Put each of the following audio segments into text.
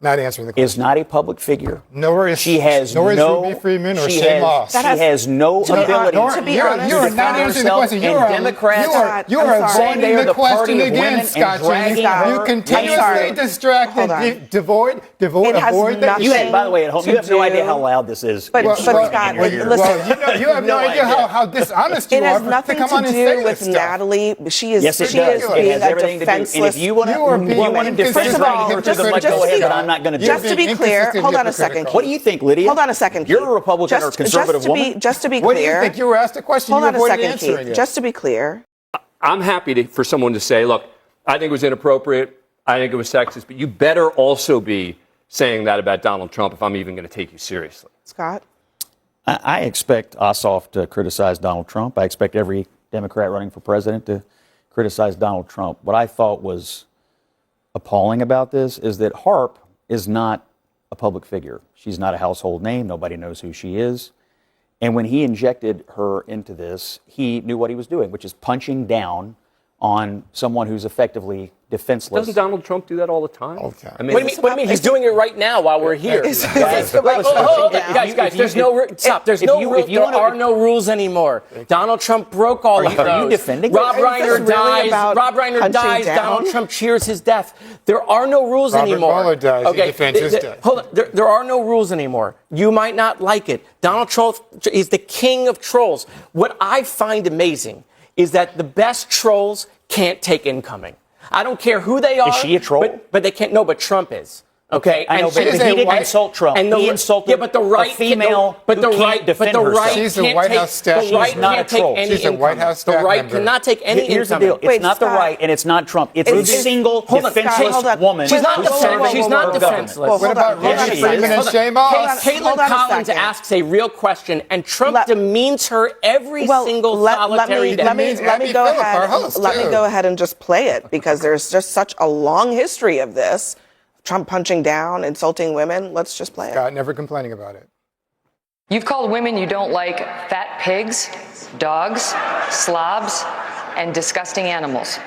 Not answering the question. Is not a public figure. Nor is she has nor no. Is Ruby Freeman or she Shane has, Moss. She has no ability. To be honest, you are not answering the question. You are avoiding the question again, Scott Jennings. You continuously distract and avoid. By the way, at home, you have no idea how loud this is. But Scott, listen. You have no idea how dishonest you are. It has nothing to do with Natalie. She is being a defenseless. And if you want to defend her to the mic, go ahead, but I'm not going to do it. Just to be clear, hold on a second. What do you think, Lydia? Hold on a second. You're a Republican or conservative woman? Just to be clear. What do you think? You were asked a question. Hold on a second, answering Keith. Just to be clear. I'm happy for someone to say, look, I think it was inappropriate. I think it was sexist. But you better also be saying that about Donald Trump if I'm even going to take you seriously. Scott? I expect Ossoff to criticize Donald Trump. I expect every Democrat running for president to criticize Donald Trump. What I thought was appalling about this is that Harp is not a public figure. She's not a household name. Nobody knows who she is. And when he injected her into this, he knew what he was doing, which is punching down on someone who's effectively defenseless. Doesn't Donald Trump do that all the time? All the time. I mean, what do you mean? He's doing it right now while we're here. Guys, There's there are no rules anymore. Donald Trump broke all of those. Are you defending Rob Reiner dies. Donald Trump cheers his death. There are no rules anymore. Robert Mueller dies. Okay. He defends his death. Hold on. There are no rules anymore. You might not like it. Donald Trump is the king of trolls. What I find amazing is that the best trolls can't take incoming. I don't care who they are. Is she a troll? But they can't. No, but Trump is. Okay, I know, but he didn't insult Trump. He insulted a female who can't defend herself. She's the White House staff. She's not a troll. She's a White House staff member. The right cannot take any incoming. Here's the deal. It's not the right, and it's not Trump. It's a single defenseless woman. She's not defenseless. What about Ruby Freeman and Shane Moss? Caitlin Collins asks a real question, and Trump demeans her every single solitary day. Let me go ahead and just play it, because there's just such a long history of this. Trump punching down, insulting women. Let's just play it. Scott, never complaining about it. You've called women you don't like fat pigs, dogs, slobs, and disgusting animals.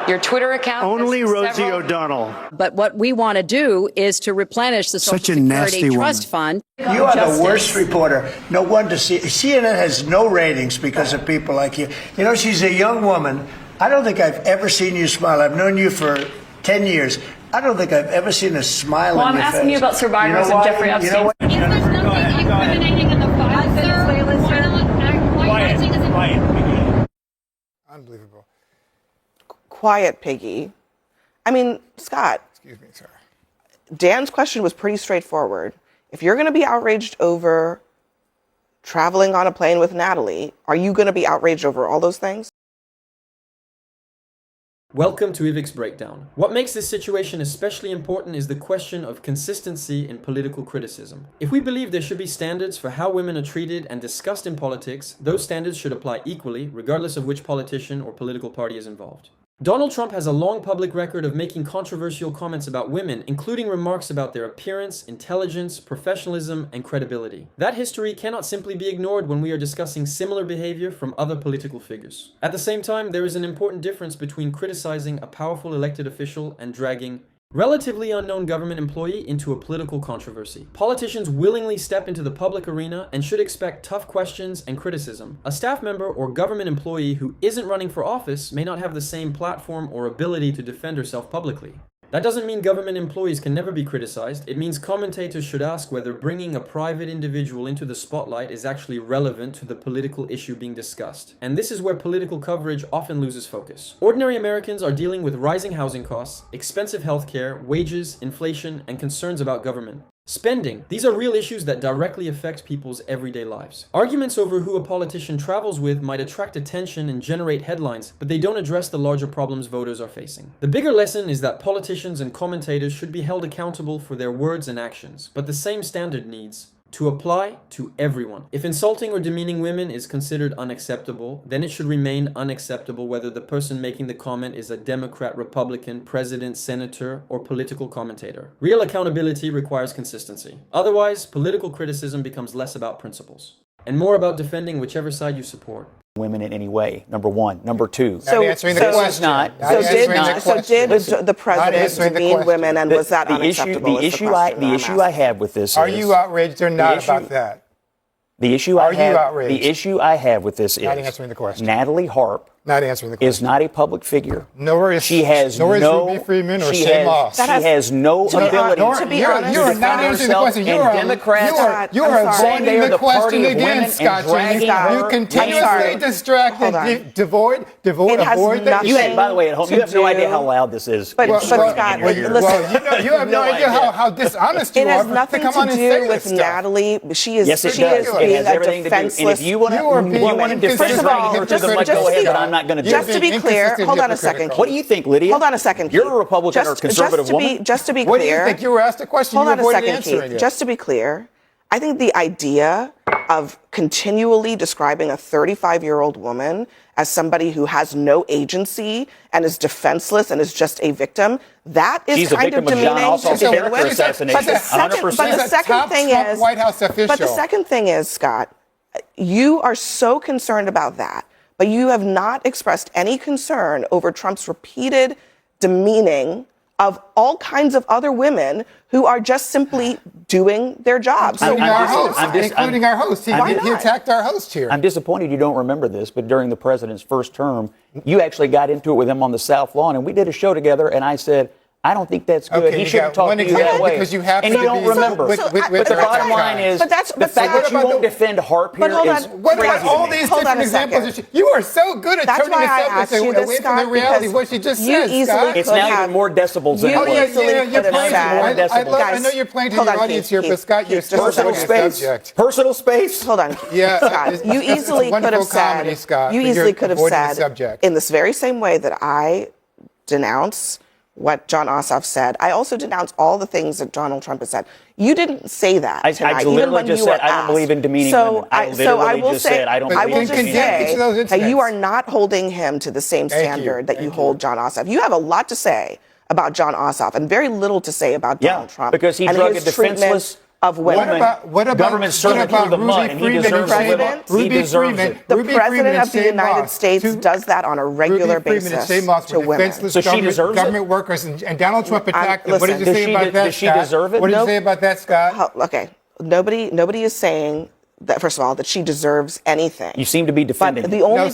Your Twitter account... Only Rosie O'Donnell. But what we want to do is to replenish the Social Security Trust Fund. You are the worst reporter. No wonder CNN has no ratings because of people like you. You know, she's a young woman. I don't think I've ever seen you smile. I've known you for 10 years. I don't think I've ever seen a smile on your face. Well, I'm asking you about survivors of Jeffrey Epstein. You know what? Is there something incriminating in the file, sir? Unbelievable. Quiet, Piggy. I mean, Scott. Excuse me, sir. Dan's question was pretty straightforward. If you're going to be outraged over traveling on a plane with Natalie, are you going to be outraged over all those things? Welcome to Ivik's Breakdown. What makes this situation especially important is the question of consistency in political criticism. If we believe there should be standards for how women are treated and discussed in politics, those standards should apply equally, regardless of which politician or political party is involved. Donald Trump has a long public record of making controversial comments about women, including remarks about their appearance, intelligence, professionalism, and credibility. That history cannot simply be ignored when we are discussing similar behavior from other political figures. At the same time, there is an important difference between criticizing a powerful elected official and dragging relatively unknown government employee into a political controversy. Politicians willingly step into the public arena and should expect tough questions and criticism. A staff member or government employee who isn't running for office may not have the same platform or ability to defend herself publicly. That doesn't mean government employees can never be criticized. It means commentators should ask whether bringing a private individual into the spotlight is actually relevant to the political issue being discussed. And this is where political coverage often loses focus. Ordinary Americans are dealing with rising housing costs, expensive healthcare, wages, inflation, and concerns about government. Spending. These are real issues that directly affect people's everyday lives. Arguments over who a politician travels with might attract attention and generate headlines, but they don't address the larger problems voters are facing. The bigger lesson is that politicians and commentators should be held accountable for their words and actions, but the same standard needs to apply to everyone. If insulting or demeaning women is considered unacceptable, then it should remain unacceptable whether the person making the comment is a Democrat, Republican, president, senator, or political commentator. Real accountability requires consistency. Otherwise, political criticism becomes less about principles and more about defending whichever side you support. women in any way. Number one. Number two. Not answering the question. Did the president demean women, and was that unacceptable? The issue I have with this is, are you outraged or not about that? The issue I have with this is not answering the question. Natalie Harp not answering the question. Is not a public figure. Nor is Ruby Freeman or Shane Moss. She has no ability to be honest. You are not answering the question. You are avoiding the question again, Scott Jennings. You continuously distracted, avoid that. By the way, at home, you have no idea how loud this is. But Scott, listen. You have no idea how dishonest you are. It has nothing to do with Natalie. She is being a defenseless woman. First of all, go ahead, but I'm not going to do it. Just to be clear, hold on a second. What do you think, Lydia? Hold on a second. You're a Republican or conservative woman. Just to be clear. What do you think? You were asked a question. Hold on a second, answering Keith. Just to be clear, I think the idea of continually describing a 35-year-old woman as somebody who has no agency and is defenseless and is just a victim, that is kind of demeaning to begin with. But the second thing is, Scott, you are so concerned about that, but you have not expressed any concern over Trump's repeated demeaning of all kinds of other women who are just simply doing their jobs. Including our host. He attacked our host here. I'm disappointed you don't remember this, but during the president's first term, you actually got into it with him on the South Lawn, and we did a show together, and I said, I don't think that's good. Okay, he shouldn't talk to you that way. Because you have and you don't remember. But the bottom line is, the fact that you won't defend Harp here is what about all these different examples? You are so good at turning this up and away from the reality of what she just said, Scott. It's now even more decibels than it was. I know you're playing to your audience here, but Scott, you're still personal space. Personal space. Hold on, yeah, Scott. You easily could have said, in this very same way that I denounce what John Ossoff said, I also denounce all the things that Donald Trump has said. You didn't say that tonight, I literally just said, I don't believe in demeaning women. I will say that you are not holding him to the same standard that you hold John Ossoff. You have a lot to say about John Ossoff and very little to say about Donald Trump. Because he drug a defenseless of women. What about government servant through the mud, and he deserves it. The president of the United States does that on a regular basis to women. So she deserves government workers, and Donald Trump attacked them. What did you say about that, Scott? Does she deserve it? What did you say about that, Scott? Okay, nobody is saying that. First of all, that she deserves anything. You seem to be defending. But the only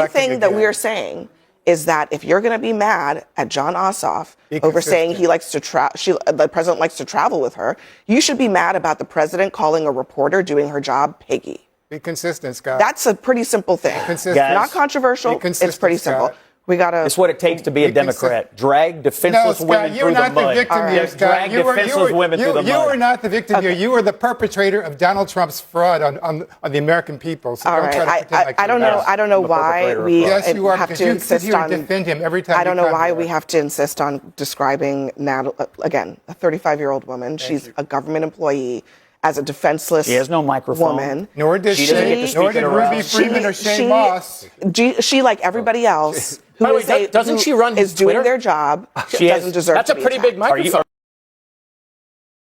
thing that we are saying is that if you're going to be mad at John Ossoff over saying the president likes to travel with her, you should be mad about the president calling a reporter doing her job piggy. Be consistent, Scott. That's a pretty simple thing. Not controversial. It's pretty simple. It's what it takes to be a Democrat. Drag defenseless women through the mud. You're not the victim here, Scott. Drag defenseless women through the mud. You are not the victim here. You are the perpetrator of Donald Trump's fraud on the American people. So all right. I don't know why we have to insist on defend him every time. I don't know why we have to insist on describing Natalie, again, a 35-year-old woman. She's a government employee. As a defenseless she has no microphone. Woman. Nor did Ruby Freeman or Shane Moss. She, like everybody else, is doing their job, doesn't deserve That's to a pretty big microphone.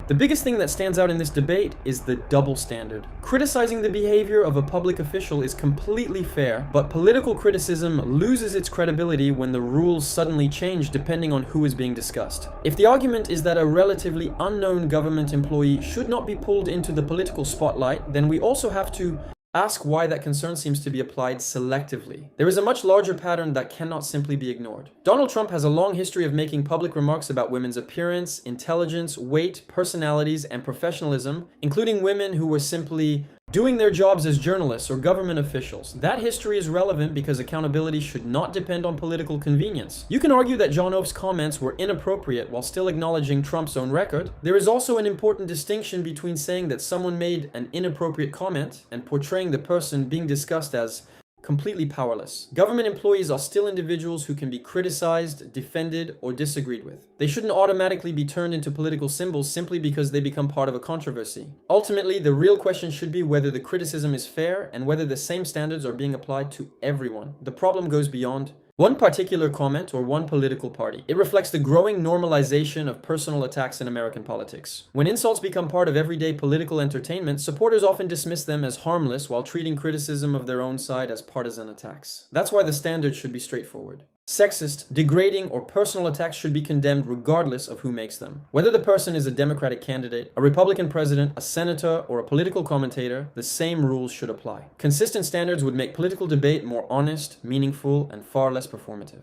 The biggest thing that stands out in this debate is the double standard. Criticizing the behavior of a public official is completely fair, but political criticism loses its credibility when the rules suddenly change depending on who is being discussed. If the argument is that a relatively unknown government employee should not be pulled into the political spotlight, then we also have to ask why that concern seems to be applied selectively. There is a much larger pattern that cannot simply be ignored. Donald Trump has a long history of making public remarks about women's appearance, intelligence, weight, personalities, and professionalism, including women who were simply doing their jobs as journalists or government officials. That history is relevant because accountability should not depend on political convenience. You can argue that John Off's comments were inappropriate while still acknowledging Trump's own record. There is also an important distinction between saying that someone made an inappropriate comment and portraying the person being discussed as completely powerless. Government employees are still individuals who can be criticized, defended, or disagreed with. They shouldn't automatically be turned into political symbols simply because they become part of a controversy. Ultimately, the real question should be whether the criticism is fair and whether the same standards are being applied to everyone. The problem goes beyond one particular comment or one political party. It reflects the growing normalization of personal attacks in American politics. When insults become part of everyday political entertainment, supporters often dismiss them as harmless while treating criticism of their own side as partisan attacks. That's why the standard should be straightforward. Sexist, degrading, or personal attacks should be condemned regardless of who makes them. Whether the person is a Democratic candidate, a Republican president, a senator, or a political commentator, the same rules should apply. Consistent standards would make political debate more honest, meaningful, and far less performative.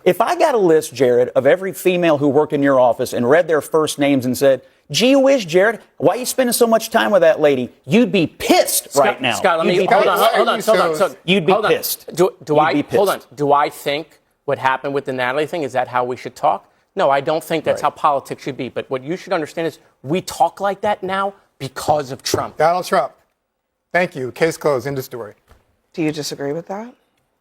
If I got a list, Jared, of every female who worked in your office and read their first names and said, gee whiz, Jared, why are you spending so much time with that lady? You'd be pissed right now. Scott, let me hold on. You'd be pissed. Hold on. Do I think what happened with the Natalie thing, is that how we should talk? No, I don't think that's how politics should be. But what you should understand is we talk like that now because of Trump. Donald Trump. Thank you. Case closed. End of story. Do you disagree with that?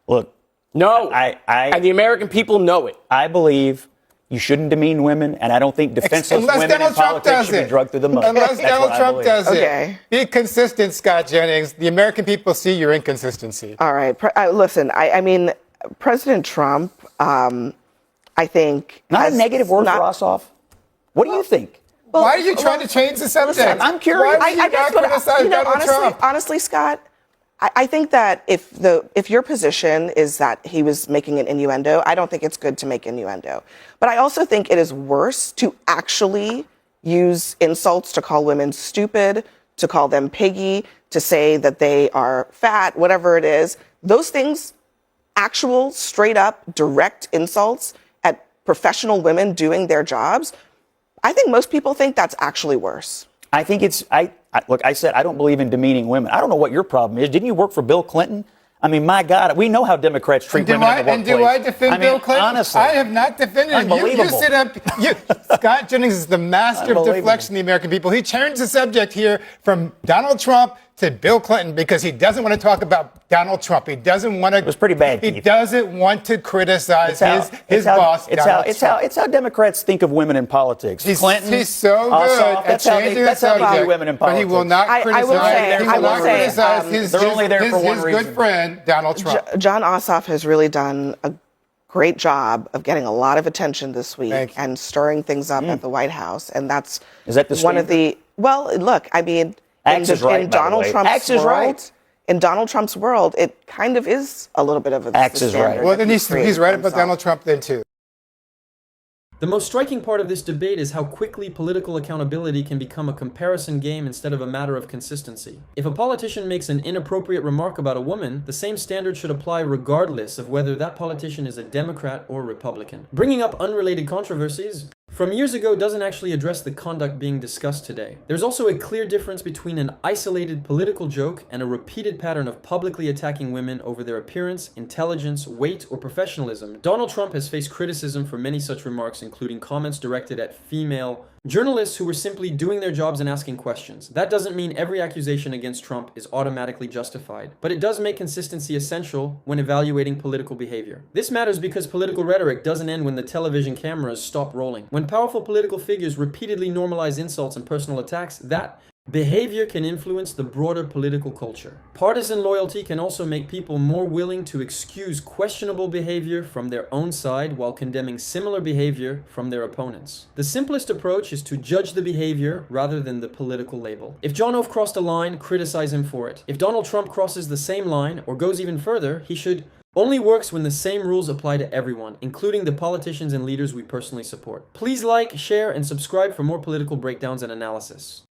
Look. No. And the American people know it. I believe you shouldn't demean women, and I don't think defenseless women in politics should be drugged through the mud. Unless Donald Trump does it. Okay. Be consistent, Scott Jennings. The American people see your inconsistency. All right. Listen, I mean, President Trump, I think... Not a negative word for Ossoff. What do you think? Well, why are you trying to change the subject? Listen, I'm curious. Why would you not criticize Donald Trump? Honestly, Scott, I think that if your position is that he was making an innuendo, I don't think it's good to make innuendo. But I also think it is worse to actually use insults to call women stupid, to call them piggy, to say that they are fat, whatever it is. Those things, actual, straight up, direct insults at professional women doing their jobs, I think most people think that's actually worse. I think it's, look, I said I don't believe in demeaning women. I don't know what your problem is. Didn't you work for Bill Clinton? I mean, my God, we know how Democrats treat women in the workplace. And do I defend Bill Clinton? Honestly. I have not defended him. You sit up. Scott Jennings is the master of deflection, the American people. He changed the subject here from Donald Trump to Bill Clinton because he doesn't want to talk about Donald Trump. He doesn't want to. It was pretty bad, He Keith. doesn't want to criticize his boss, Donald Trump. It's how Democrats think of women in politics. Clinton, he's so good at changing the subject, women in politics. but he will not criticize his good friend, Donald Trump. John Ossoff has really done a great job of getting a lot of attention this week and stirring things up at the White House. And that's one of the, well, look, I mean, in Donald Trump's world, it kind of is a little bit of a standard. Well, then he's right about Donald Trump then, too. The most striking part of this debate is how quickly political accountability can become a comparison game instead of a matter of consistency. If a politician makes an inappropriate remark about a woman, the same standard should apply regardless of whether that politician is a Democrat or Republican. Bringing up unrelated controversies from years ago doesn't actually address the conduct being discussed today. There's also a clear difference between an isolated political joke and a repeated pattern of publicly attacking women over their appearance, intelligence, weight, or professionalism. Donald Trump has faced criticism for many such remarks, including comments directed at female journalists who were simply doing their jobs and asking questions. That doesn't mean every accusation against Trump is automatically justified, but it does make consistency essential when evaluating political behavior. This matters because political rhetoric doesn't end when the television cameras stop rolling. When powerful political figures repeatedly normalize insults and personal attacks, that behavior can influence the broader political culture. Partisan loyalty can also make people more willing to excuse questionable behavior from their own side while condemning similar behavior from their opponents. The simplest approach is to judge the behavior rather than the political label. If John Oath crossed a line, criticize him for it. If Donald Trump crosses the same line or goes even further, he should only works when the same rules apply to everyone, including the politicians and leaders we personally support. Please like, share, and subscribe for more political breakdowns and analysis.